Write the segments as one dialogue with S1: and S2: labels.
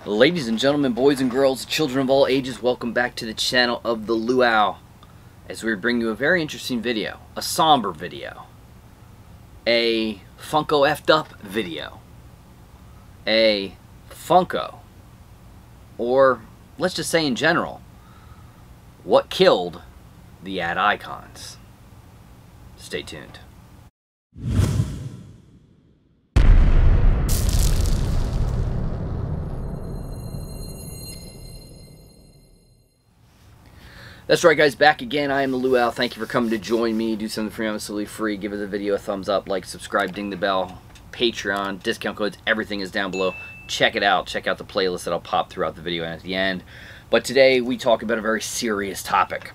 S1: Ladies and gentlemen, boys and girls, children of all ages, welcome back to the channel of the Luau, as we bring you a very interesting video, a somber video, a Funko effed up video, a Funko, or let's just say in general, what killed the ad icons. Stay tuned. That's right, guys, back again. I am the Luau. Thank you for coming to join me. Do something for me, absolutely free. Give the video a thumbs up, like, subscribe, ding the bell. Patreon, discount codes, everything is down below. Check it out. Check out the playlist that I'll pop throughout the video and at the end. But today we talk about a very serious topic.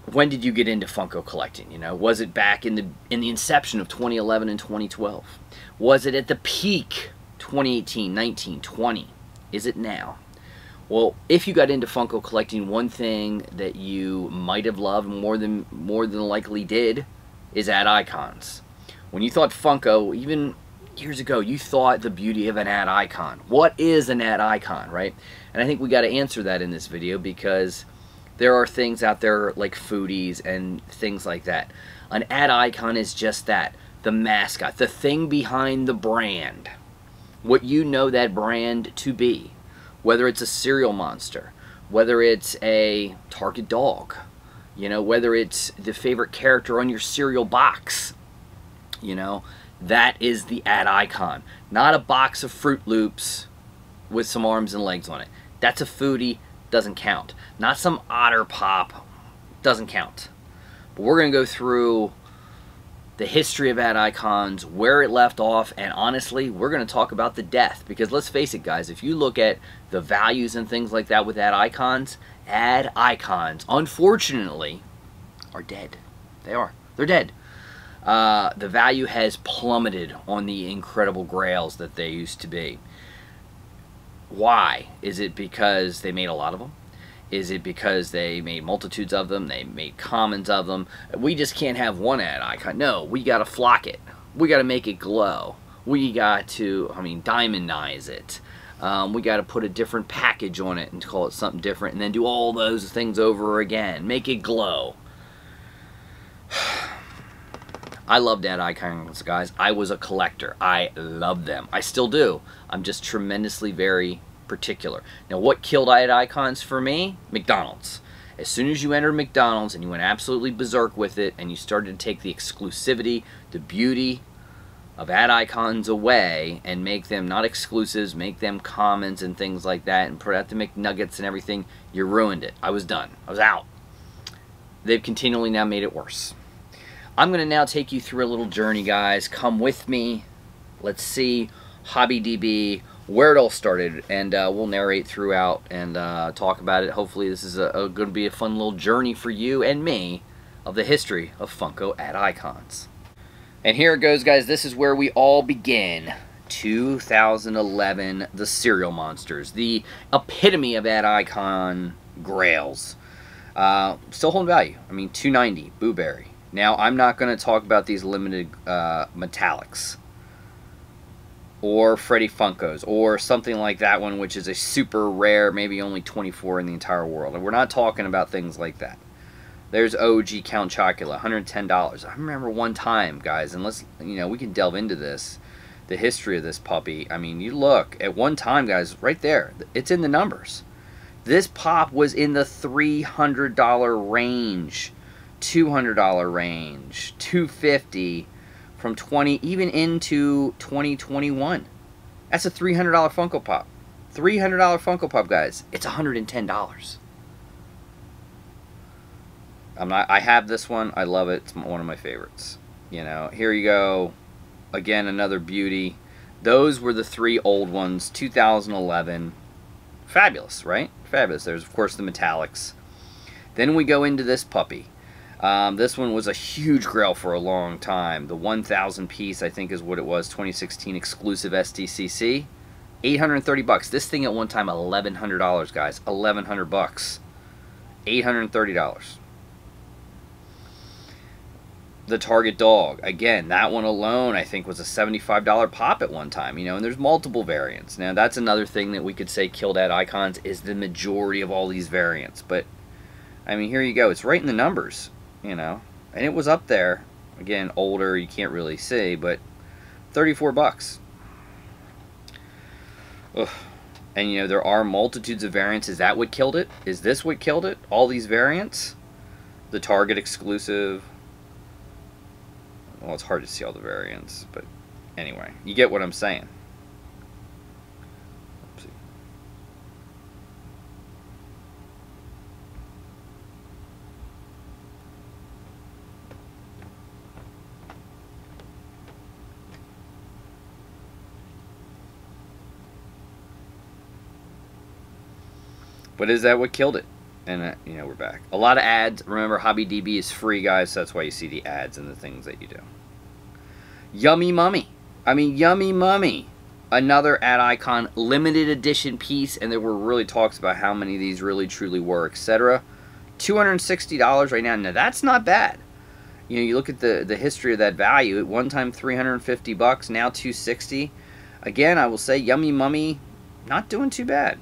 S1: When did you get into Funko collecting? You know, was it back in the inception of 2011 and 2012? Was it at the peak 2018, 19, 20? Is it now? Well, if you got into Funko collecting, one thing that you might have loved more than likely did is ad icons. When you thought Funko, even years ago, you thought the beauty of an ad icon. What is an ad icon, right? And I think we got to answer that in this video because there are things out there like foodies and things like that. An ad icon is just that, the mascot, the thing behind the brand. What you know that brand to be. Whether it's a cereal monster, whether it's a Target dog, you know, whether it's the favorite character on your cereal box, you know, that is the ad icon. Not a box of Fruit Loops with some arms and legs on it. That's a foodie, doesn't count. Not some Otter Pop, doesn't count. But we're going to go through the history of ad icons, where it left off, and honestly, we're going to talk about the death. Because let's face it, guys, if you look at the values and things like that with ad icons, unfortunately, are dead. They are. They're dead. The value has plummeted on the incredible grails that they used to be. Why? Is it because they made a lot of them? Is it because they made multitudes of them? They made commons of them? We just can't have one ad icon. No, we got to flock it. We got to make it glow. We got to, diamondize it. We got to put a different package on it and call it something different, and then do all those things over again. Make it glow. I loved ad icons, guys. I was a collector. I loved them. I still do. I'm just tremendously very particular. Now, what killed ad icons for me? McDonald's. As soon as you entered McDonald's and you went absolutely berserk with it and you started to take the exclusivity, the beauty of ad icons away and make them not exclusives, make them commons and things like that, and put out the McNuggets and everything, you ruined it. I was done. I was out. They've continually now made it worse. I'm going to now take you through a little journey, guys. Come with me. Let's see HobbyDB, where it all started, and we'll narrate throughout and talk about it. Hopefully this is going to be a fun little journey for you and me of the history of Funko ad icons. And here it goes, guys. This is where we all begin. 2011, the cereal monsters, the epitome of ad icon grails. Still holding value. $2.90, Boo Berry. Now, I'm not going to talk about these limited metallics, or Freddy Funkos, or something like that one, which is a super rare, maybe only 24 in the entire world. And we're not talking about things like that. There's OG Count Chocula, $110. I remember one time, guys, and we can delve into this, the history of this puppy. You look at one time, guys, right there. It's in the numbers. This pop was in the $300 range, $200 range, $250. From even into 2021. That's a $300 Funko Pop. $300 Funko Pop, guys. It's $110. I have this one. I love it. It's one of my favorites. You know, here you go. Again, another beauty. Those were the three old ones. 2011. Fabulous, right? Fabulous. There's, of course, the metallics. Then we go into this puppy. This one was a huge grail for a long time. The 1,000 piece, I think, is what it was. 2016 exclusive SDCC. $830. This thing at one time, $1,100, guys. $1,100. $830. The Target dog, again, that one alone I think was a $75 pop at one time, and there's multiple variants. Now that's another thing that we could say killed Ad Icons, is the majority of all these variants. But I mean, here you go, it's right in the numbers, and it was up there. Again, older, you can't really see, but 34 bucks. Ugh. And there are multitudes of variants. Is that what killed it? Is this what killed it? All these variants? The Target exclusive. Well, it's hard to see all the variants, but anyway, you get what I'm saying. Oopsie. But is that what killed it? And, we're back. A lot of ads. Remember, HobbyDB is free, guys, so that's why you see the ads and the things that you do. Yummy Mummy. I mean, Yummy Mummy. Another Ad Icon limited edition piece, and there were really talks about how many of these really, truly were, etc. $260 right now. Now, that's not bad. You look at the history of that value. At one time, 350 bucks, now 260. Again, I will say, Yummy Mummy, not doing too bad.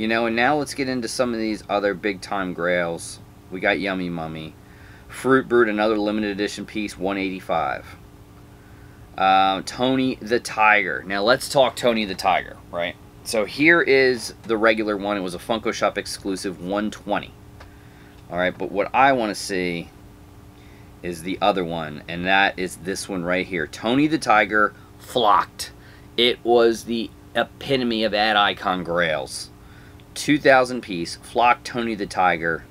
S1: And now let's get into some of these other big-time grails. We got Yummy Mummy. Fruit Brute, another limited edition piece, $185. Tony the Tiger. Now, let's talk Tony the Tiger, right? So here is the regular one. It was a Funko Shop exclusive, $120. All right, but what I want to see is the other one, and that is this one right here. Tony the Tiger, flocked. It was the epitome of Ad Icon grails. 2,000 piece, flocked Tony the Tiger,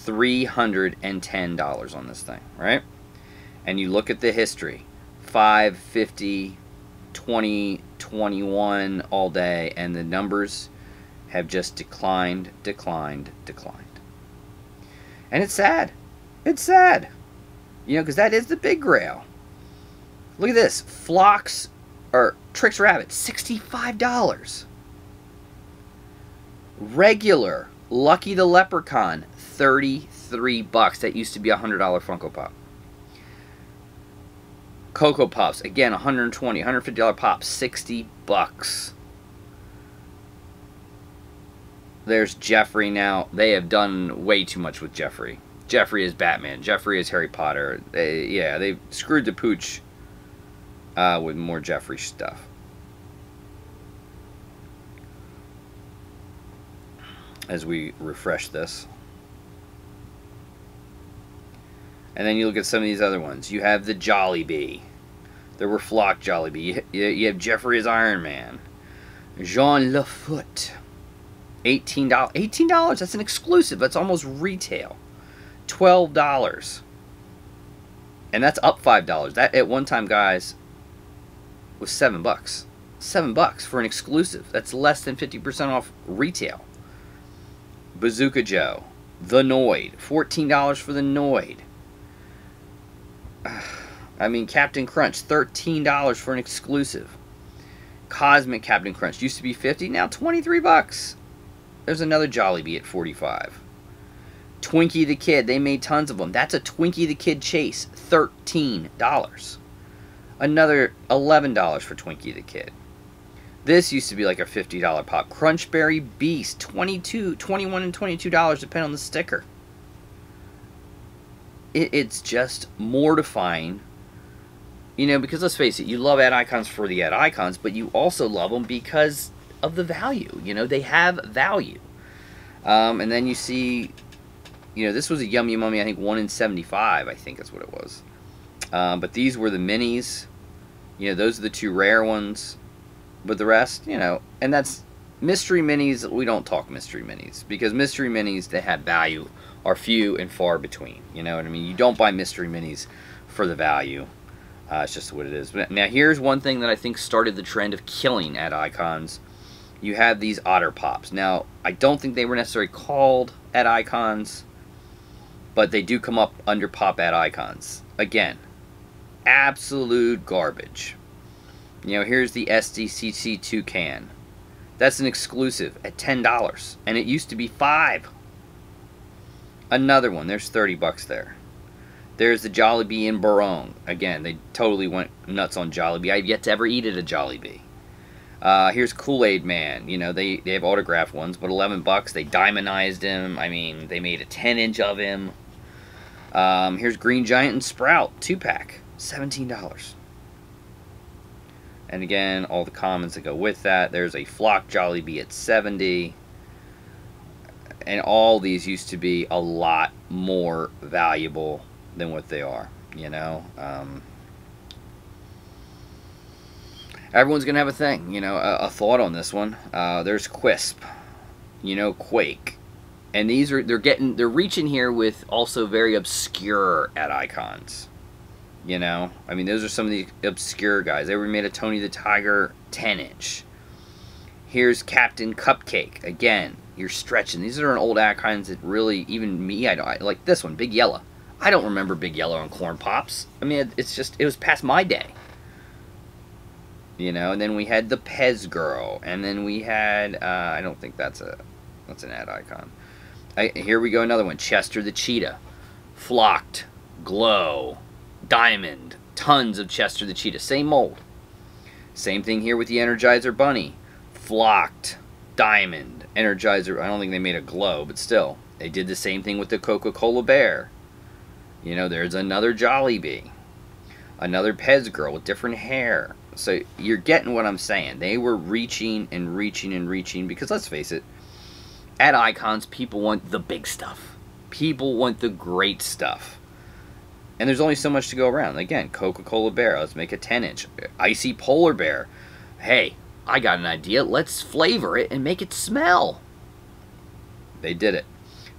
S1: $310 on this thing, right? And you look at the history, 5, 50, 20, 21 all day, and the numbers have just declined, declined, declined. And it's sad. It's sad. Because that is the big grail. Look at this. Flocks, or Trix Rabbit, $65. Regular Lucky the Leprechaun, 33 bucks. That used to be a $100 Funko Pop. Cocoa Puffs, again, $120, $150 pop, 60 bucks. There's Jeffrey now. They have done way too much with Jeffrey. Jeffrey is Batman. Jeffrey is Harry Potter. They've screwed the pooch with more Jeffrey stuff. As we refresh this. And then you look at some of these other ones. You have the Jollibee. There were flock Jollibee. You have Jeffrey as Iron Man. Jean Lafoot. $18. $18, that's an exclusive. That's almost retail. $12. And that's up $5. That at one time, guys, was $7. $7 for an exclusive. That's less than 50% off retail. Bazooka Joe, the Noid, $14 for the Noid. I mean, Captain Crunch, $13 for an exclusive. Cosmic Captain Crunch used to be $50, now $23. There's another Jollibee at $45. Twinkie the Kid, they made tons of them. That's a Twinkie the Kid chase, $13. Another $11 for Twinkie the Kid. This used to be like a $50 pop. Crunchberry Beast, $22, $21, and $22, depending on the sticker. It's just mortifying. Because let's face it, you love Ad Icons for the Ad Icons, but you also love them because of the value. They have value. And then you see, this was a Yummy Mummy, I think 1 in 75, I think that's what it was. But these were the minis. Those are the two rare ones. But the rest, and that's mystery minis. We don't talk mystery minis because mystery minis that have value are few and far between. You know what I mean? You don't buy mystery minis for the value. It's just what it is. But now here's one thing that I think started the trend of killing Ad Icons. You have these Otter Pops. Now, I don't think they were necessarily called Ad Icons, but they do come up under Pop Ad Icons. Again, absolute garbage. Here's the SDCC Toucan. That's an exclusive at $10, and it used to be $5. Another one, there's $30 there. There's the Jollibee in Barong. Again, they totally went nuts on Jollibee. I've yet to ever eat at a Jollibee. Here's Kool-Aid Man. You know, they have autographed ones, but 11 bucks. They diamondized him. I mean, they made a 10-inch of him. Here's Green Giant and Sprout, 2-pack, $17. And again, all the commons that go with that. There's a Flock Jollibee at 70. And all these used to be a lot more valuable than what they are, you know. Everyone's gonna have a thing, you know, a thought on this one. There's Quisp, you know, Quake, and these are they're reaching here with also very obscure ad icons. You know, I mean, those are some of the obscure guys. They were made a Tony the Tiger 10-inch. Here's Captain Cupcake. Again, you're stretching. These are an old icons that really, even me, I like this one, Big Yellow. I don't remember Big Yellow on Corn Pops. I mean, it's just, it was past my day. You know, and then we had the Pez Girl, and then we had, I don't think that's an ad icon. Here we go, another one, Chester the Cheetah. Flocked, Glow, Diamond, tons of Chester the Cheetah, same mold. Same thing here with the Energizer Bunny. Flocked, Diamond, Energizer, I don't think they made a Glow, but still. They did the same thing with the Coca-Cola Bear. You know, there's another Jollibee. Another Pez Girl with different hair. So you're getting what I'm saying. They were reaching and reaching and reaching, because let's face it, at icons, people want the big stuff. People want the great stuff. And there's only so much to go around. Again, Coca-Cola Bear, let's make a 10-inch. Icy Polar Bear. Hey, I got an idea. Let's flavor it and make it smell. They did it.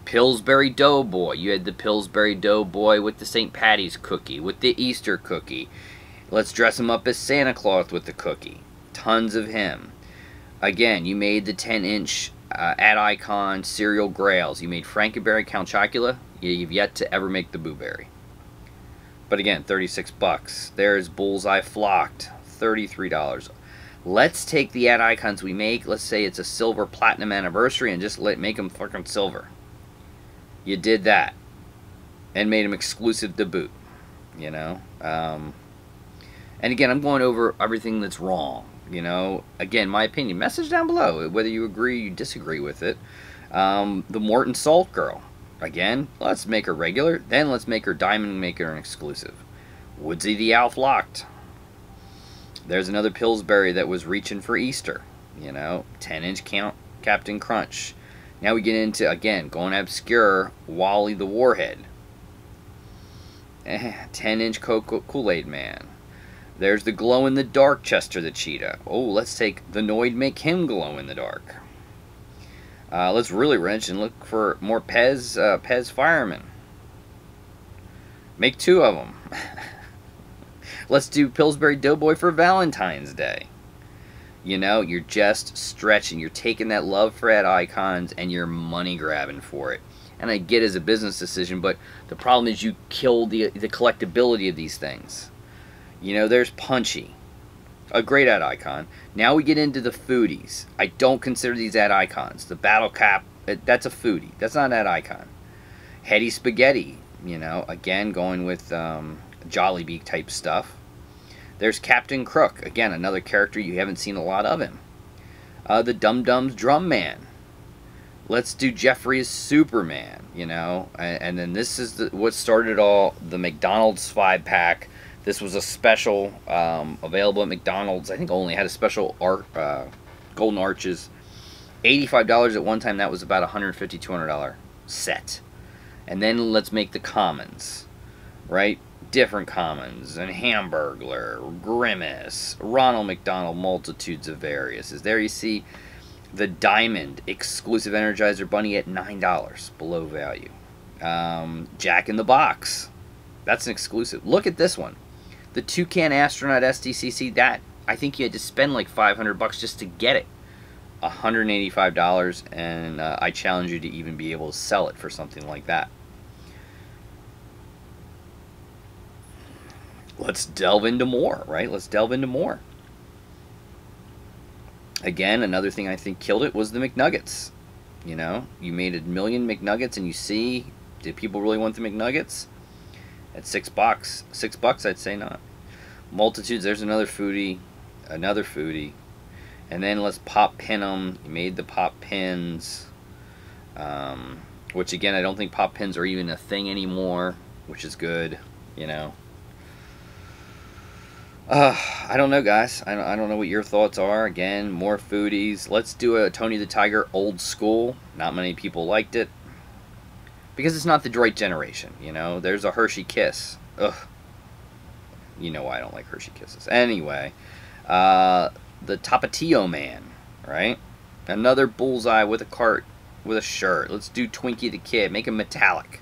S1: Pillsbury Doughboy. You had the Pillsbury Doughboy with the St. Patty's cookie, with the Easter cookie. Let's dress him up as Santa Claus with the cookie. Tons of him. Again, you made the 10-inch ad icon cereal grails. You made Frankenberry, Count Chocula. You've yet to ever make the Boo Berry. But again, 36 bucks. There's Bullseye Flocked, $33. Let's take the ad icons we make. Let's say it's a silver platinum anniversary, and just make them fucking silver. You did that and made them exclusive to boot. You know. And again, I'm going over everything that's wrong. You know. Again, my opinion. Message down below whether you agree or you disagree with it. The Morton Salt Girl. Again, let's make her regular, then let's make her diamond and make her an exclusive. Woodsy the Owl Flocked. There's another Pillsbury that was reaching for Easter. You know, 10-inch Captain Crunch. Now we get into, again, going obscure, Wally the Warhead. 10-inch Kool-Aid Man. There's the glow-in-the-dark Chester the Cheetah. Oh, let's take the Noid, make him glow in the dark. Let's really wrench and look for more Pez Fireman. Make 2 of them. Let's do Pillsbury Doughboy for Valentine's Day. You know, you're just stretching. You're taking that love for ad icons and you're money grabbing for it. And I get it as a business decision, but the problem is you kill the collectability of these things. You know, there's Punchy. A great ad icon. Now we get into the foodies. I don't consider these ad icons. The Battle Cap, that's a foodie. That's not an ad icon. Hetty Spaghetti, you know, again going with Jollibee type stuff. There's Captain Crook, again another character you haven't seen a lot of him. The Dum Dums Drum Man. Let's do Jeffrey as Superman, you know, and then this is what started it all. The McDonald's 5-pack. This was a special available at McDonald's. I think only had a special golden arches. $85 at one time. That was about a $150, $200 set. And then let's make the commons, right? Different commons. And Hamburglar, Grimace, Ronald McDonald, multitudes of variouses. There you see the Diamond exclusive Energizer Bunny at $9 below value. Jack in the Box. That's an exclusive. Look at this one. The Toucan Astronaut SDCC, that, I think you had to spend like $500 just to get it. $185, and I challenge you to even be able to sell it for something like that. Let's delve into more, right? Let's delve into more. Again, another thing I think killed it was the McNuggets. You know, you made 1 million McNuggets, and you see, did people really want the McNuggets? At $6. $6, I'd say not. Multitudes, there's another foodie. Another foodie. And then let's pop pin them. You made the pop pins. Which again, I don't think pop pins are even a thing anymore, which is good, you know. I don't know, guys. I don't know what your thoughts are. Again, more foodies. Let's do a Tony the Tiger old school. Not many people liked it because it's not the right generation, you know. There's a Hershey Kiss. Ugh. You know why I don't like Hershey Kisses. Anyway, the Tapatio Man, right? Another bullseye with a cart with a shirt. Let's do Twinkie the Kid. Make him metallic.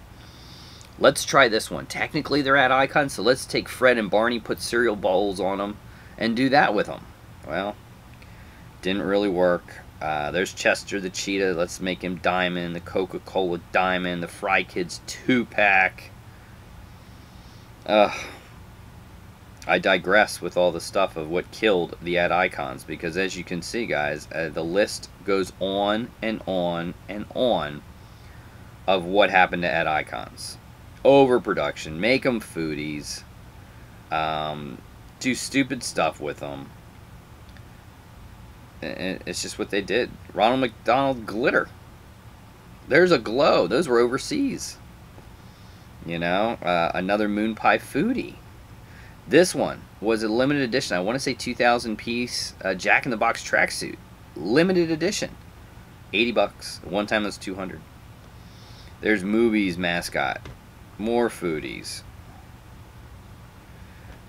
S1: Let's try this one. Technically, they're Ad Icons, so let's take Fred and Barney, put cereal bowls on them, and do that with them. Well, didn't really work. There's Chester the Cheetah. Let's make him Diamond. The Coca-Cola Diamond. The Fry Kids 2-pack. I digress with all the stuff of what killed the Ad Icons, because as you can see, guys, the list goes on and on and on of what happened to Ad Icons. Overproduction, make them foodies, do stupid stuff with them. And it's just what they did. Ronald McDonald Glitter. There's a glow. Those were overseas. You know, another Moon Pie foodie. This one was a limited edition. I want to say 2,000 piece Jack in the Box tracksuit. Limited edition. $80. One time it was 200. There's Movies mascot. More foodies.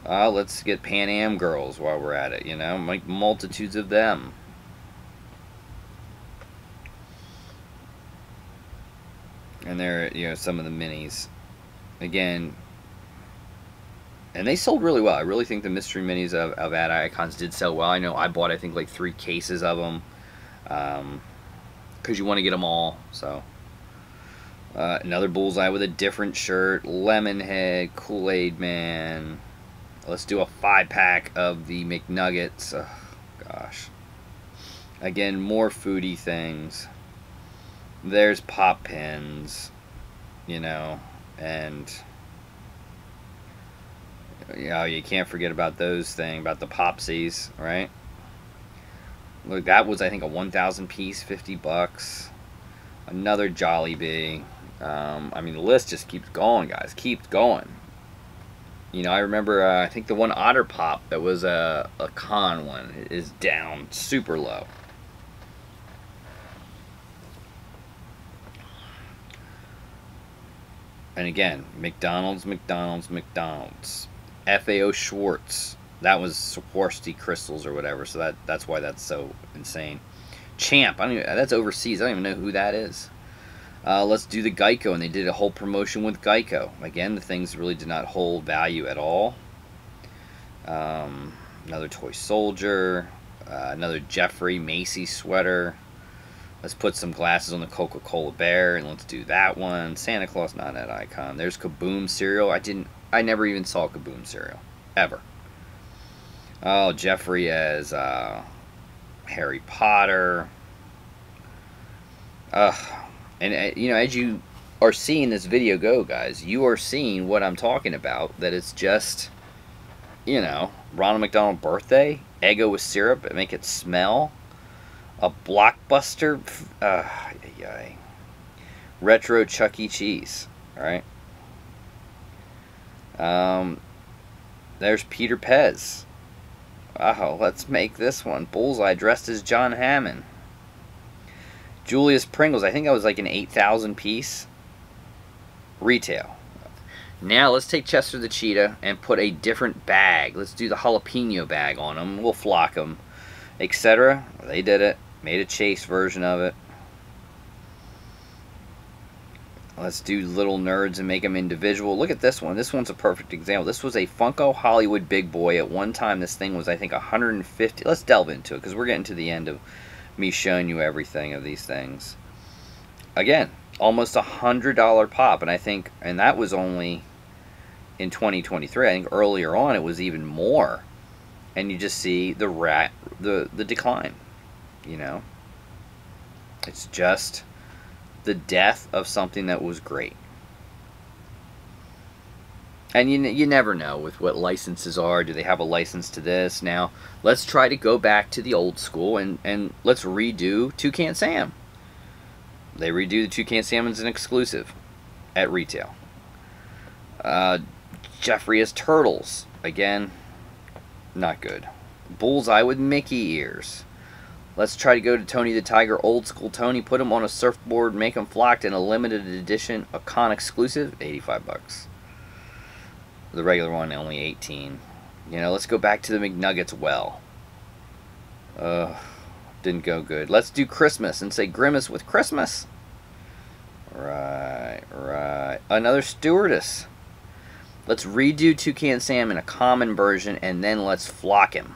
S1: Let's get Pan Am girls while we're at it, you know. Make multitudes of them. And there, you know, some of the minis. Again, and they sold really well. I really think the mystery minis of Ad Icons did sell well. I know I bought, I think, like 3 cases of them. Because you want to get them all. So, another bullseye with a different shirt. Lemonhead, Kool-Aid Man. Let's do a 5-pack of the McNuggets. Oh, gosh. Again, more foodie things. There's pop pins. You know, and you know, you can't forget about those things, about the Popsies, right? Look, that was, I think, a 1,000 piece, $50. Another Jollibee. I mean, the list just keeps going, guys. Keeps going. You know, I remember, I think the one Otter Pop that was a con one is down super low. And again, McDonald's. FAO Schwartz. That was Swarovski crystals or whatever, so that's why that's so insane. Champ. That's overseas. I don't even know who that is. Let's do the Geico, and they did a whole promotion with Geico. Again, the things really did not hold value at all. Another Toy Soldier. Another Jeffrey Macy sweater. Let's put some glasses on the Coca-Cola Bear, and let's do that one. Santa Claus, not an icon. There's Kaboom cereal. I never even saw Kaboom cereal. Ever. Oh, Jeffrey as Harry Potter. And, you know, as you are seeing this video go, guys, you are seeing what I'm talking about. That it's just, you know, Ronald McDonald birthday. Eggo with syrup. Make it smell. A Blockbuster, retro Chuck E. Cheese, alright? There's Peter Pez. Oh, let's make this one. Bullseye dressed as John Hammond. Julius Pringles, I think that was like an 8,000 piece. Retail. Now let's take Chester the Cheetah and put a different bag. Let's do the jalapeno bag on them. We'll flock them, etc. They did it. Made a chase version of it. Let's do little nerds and make them individual. Look at this one. This one's a perfect example. This was a Funko Hollywood Big Boy. At one time, this thing was, I think, 150. Let's delve into it, because we're getting to the end of me showing you everything of these things. Again, almost $100 pop. And I think, and that was only in 2023. I think earlier on, it was even more. And you just see the decline. You know, it's just the death of something that was great. And you never know with what licenses are. Do they have a license to this? Now, let's try to go back to the old school and let's redo Toucan Sam. They redo the Toucan Sam as an exclusive at retail. Jeffrey as Turtles. Again, not good. Bullseye with Mickey ears. Let's try to go to Tony the Tiger, old school Tony. Put him on a surfboard, make him flocked in a limited edition, a con exclusive, 85 bucks. The regular one only 18. You know, let's go back to the McNuggets well. Didn't go good. Let's do Christmas and say Grimace with Christmas. Right. Another stewardess. Let's redo Toucan Sam in a common version and then let's flock him.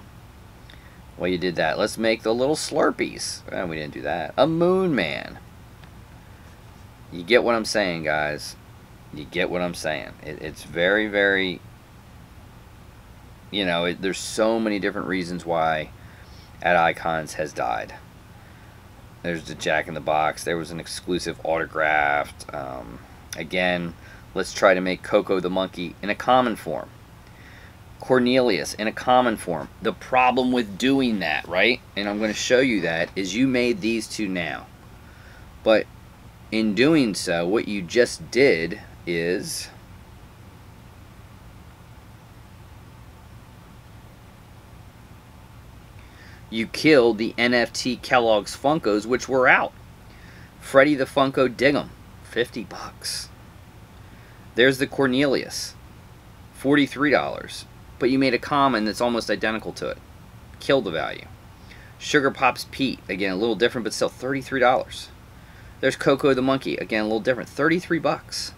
S1: Well, you did that. Let's make the little Slurpees. We didn't do that. A Moon Man. You get what I'm saying, guys. You get what I'm saying. It's very, very, you know, there's so many different reasons why Ad Icons has died. There's the Jack in the Box. There was an exclusive autographed. Again, let's try to make Coco the Monkey in a common form. Cornelius in a common form. The problem with doing that, right, and I'm going to show you that, is you made these two now. But in doing so, what you just did is you killed the NFT Kellogg's Funkos, which were out. Freddy the Funko Dig'em, 50 bucks. There's the Cornelius, $43. But you made a common that's almost identical to it. Kill the value. Sugar Pops Pete, again a little different but still $33. There's Coco the Monkey, again a little different, 33 bucks.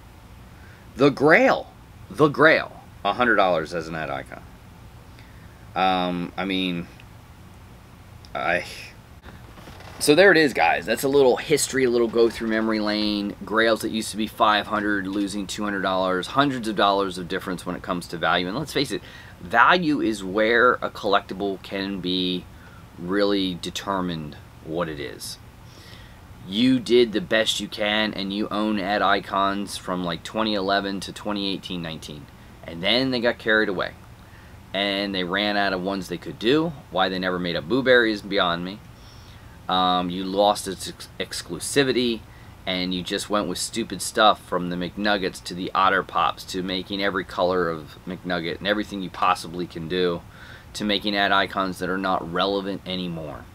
S1: The Grail, $100 as an ad icon. So there it is, guys. That's a little history, a little go through memory lane. Grails that used to be $500, losing $200, hundreds of dollars of difference when it comes to value. And let's face it, value is where a collectible can be really determined what it is. You did the best you can, and you own ad icons from like 2011 to 2018-19. And then they got carried away. And they ran out of ones they could do. Why they never made up Boo Berry is beyond me. You lost its exclusivity, and you just went with stupid stuff from the McNuggets to the Otter Pops to making every color of McNugget and everything you possibly can do to making ad icons that are not relevant anymore.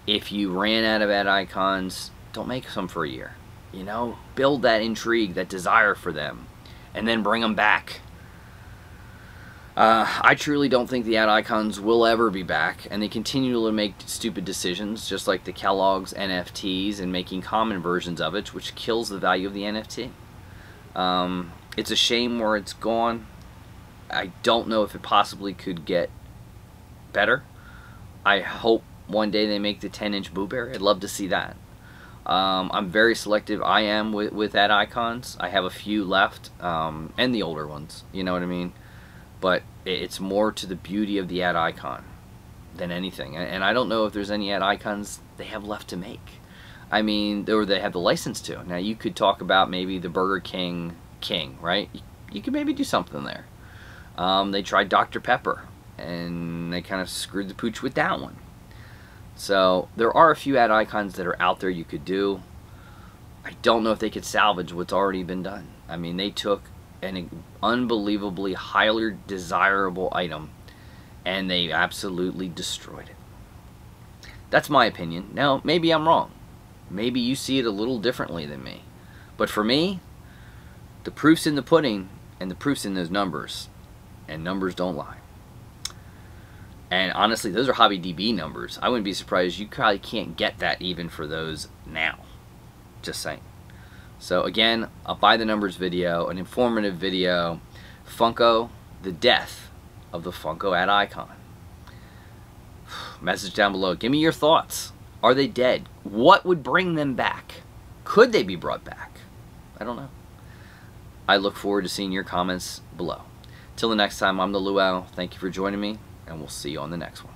S1: If you ran out of ad icons, don't make some for a year. You know, build that intrigue, that desire for them, and then bring them back. I truly don't think the ad icons will ever be back, and they continue to make stupid decisions, just like the Kellogg's NFTs and making common versions of it, which kills the value of the NFT. It's a shame where it's gone. I don't know if it possibly could get better. I hope one day they make the 10-inch Boo Berry. I'd love to see that. I'm very selective. I am with ad icons. I have a few left, and the older ones. You know what I mean? But it's more to the beauty of the ad icon than anything. And I don't know if there's any ad icons they have left to make. I mean, or they have the license to. Now, you could talk about maybe the Burger King, right? You could maybe do something there. They tried Dr. Pepper, and they kind of screwed the pooch with that one. So there are a few ad icons that are out there you could do. I don't know if they could salvage what's already been done. I mean, they took an unbelievably highly desirable item and they absolutely destroyed it. That's my opinion. Now, maybe I'm wrong. Maybe you see it a little differently than me. But for me, the proof's in the pudding, and the proof's in those numbers. And numbers don't lie. And honestly, those are HobbyDB numbers. I wouldn't be surprised. You probably can't get that even for those now. Just saying. So again, a by the numbers video, an informative video. Funko, the death of the Funko Ad Icon. Message down below. Give me your thoughts. Are they dead? What would bring them back? Could they be brought back? I don't know. I look forward to seeing your comments below. Till the next time, I'm the Luau. Thank you for joining me, and we'll see you on the next one.